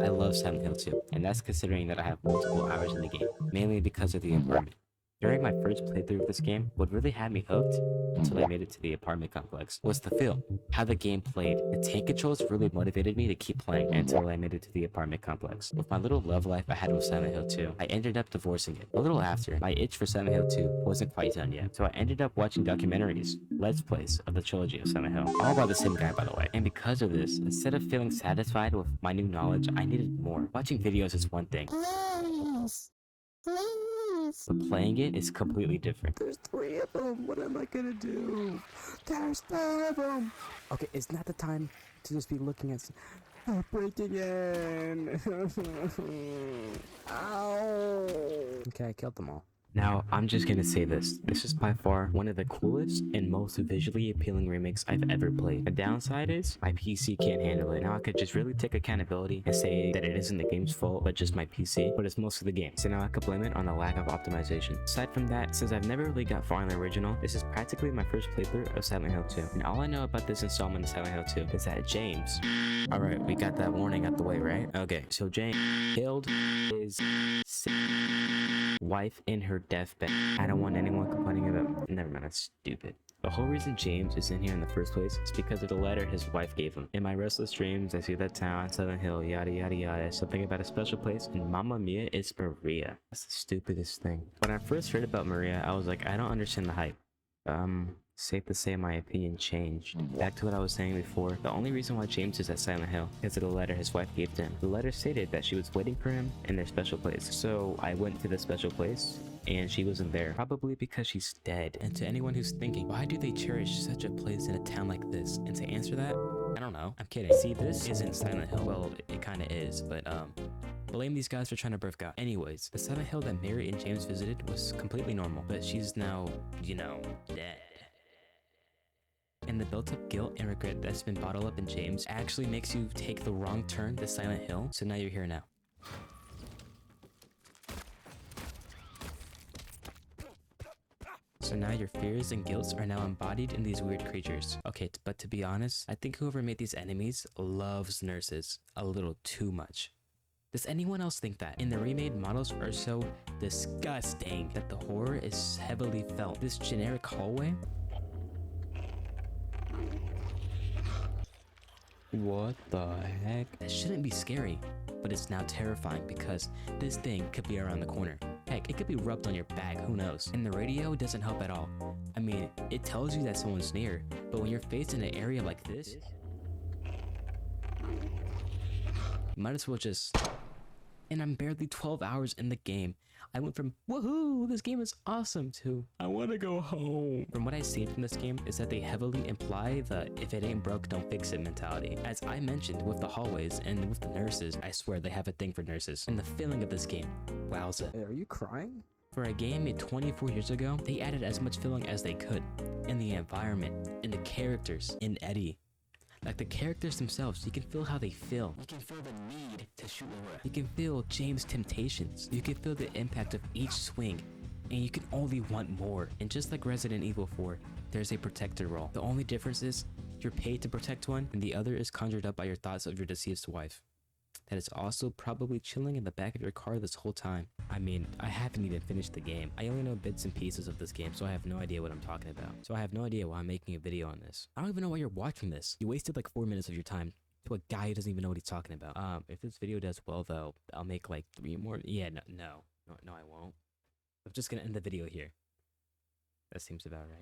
I love Silent Hill 2, and that's considering that I have multiple hours in the game, mainly because of the apartment. During my first playthrough of this game, what really had me hooked, until I made it to the apartment complex, was the feel, how the game played. The tank controls really motivated me to keep playing until I made it to the apartment complex. With my little love life I had with Silent Hill 2, I ended up divorcing it. A little after, my itch for Silent Hill 2 wasn't quite done yet, so I ended up watching documentaries, let's plays of the trilogy of Silent Hill, all by the same guy by the way. And because of this, instead of feeling satisfied with my new knowledge, I needed more. Watching videos is one thing, Please. Please. but playing it is completely different. There's 3 of them. What am I gonna do? There's 3 of them. Okay, it's not the time to just be looking at. Breaking in. Ow. Okay, I killed them all. Now, I'm just gonna say this. This is by far one of the coolest and most visually appealing remakes I've ever played. The downside is, my PC can't handle it. Now I could just really take accountability and say that it isn't the game's fault, but just my PC, but it's mostly the game. So now I could blame it on the lack of optimization. Aside from that, since I've never really got far in the original, this is practically my first playthrough of Silent Hill 2. And all I know about this installment of Silent Hill 2 is that James... Alright, we got that warning out the way, right? Okay, so James killed his wife in her deathbed. I don't want anyone complaining about... Never mind, that's stupid. The whole reason James is in here in the first place is because of the letter his wife gave him. In my restless dreams, I see that town, Silent Hill, yada yada yada, something about a special place, and Mamma Mia is Maria. That's the stupidest thing. When I first heard about Maria, I was like, I don't understand the hype. Safe to say my opinion changed. Back to what I was saying before, the only reason why James is at Silent Hill is the letter his wife gave to him. The letter stated that she was waiting for him in their special place. So I went to the special place and she wasn't there, probably because she's dead. And to anyone who's thinking, why do they cherish such a place in a town like this? And to answer that, I don't know. I'm kidding. See, this isn't Silent Hill. Well, it kind of is, but blame these guys for trying to birth God. Anyways, the Silent Hill that Mary and James visited was completely normal, but she's now, you know, dead. And the built-up guilt and regret that's been bottled up in James actually makes you take the wrong turn to Silent Hill, so now you're here now. So now your fears and guilts are now embodied in these weird creatures. Okay, but to be honest, I think whoever made these enemies loves nurses a little too much. Does anyone else think that? And the remade models are so disgusting that the horror is heavily felt. This generic hallway? What the heck? That shouldn't be scary, but it's now terrifying because this thing could be around the corner. Heck, it could be rubbed on your back, who knows? And the radio doesn't help at all. I mean, it tells you that someone's near, but when you're faced in an area like this, you might as well just... And I'm barely 12 hours in the game. I went from, woohoo, this game is awesome, to, I want to go home. From what I've seen from this game is that they heavily imply the if it ain't broke, don't fix it mentality. As I mentioned with the hallways and with the nurses, I swear they have a thing for nurses. And the feeling of this game, wowza. Hey, are you crying? For a game made 24 years ago, they added as much feeling as they could. In the environment, in the characters, in Eddie. Like the characters themselves, you can feel how they feel. You can feel the need to shoot Laura. You can feel James' temptations. You can feel the impact of each swing. And you can only want more. And just like Resident Evil 4, there's a protector role. The only difference is, you're paid to protect one, and the other is conjured up by your thoughts of your deceased wife. That is also probably chilling in the back of your car this whole time. I mean, I haven't even finished the game. I only know bits and pieces of this game, so I have no idea what I'm talking about. So I have no idea why I'm making a video on this. I don't even know why you're watching this. You wasted like 4 minutes of your time to a guy who doesn't even know what he's talking about. If this video does well though, I'll make like 3 more. Yeah, no, I won't. I'm just gonna end the video here. That seems about right.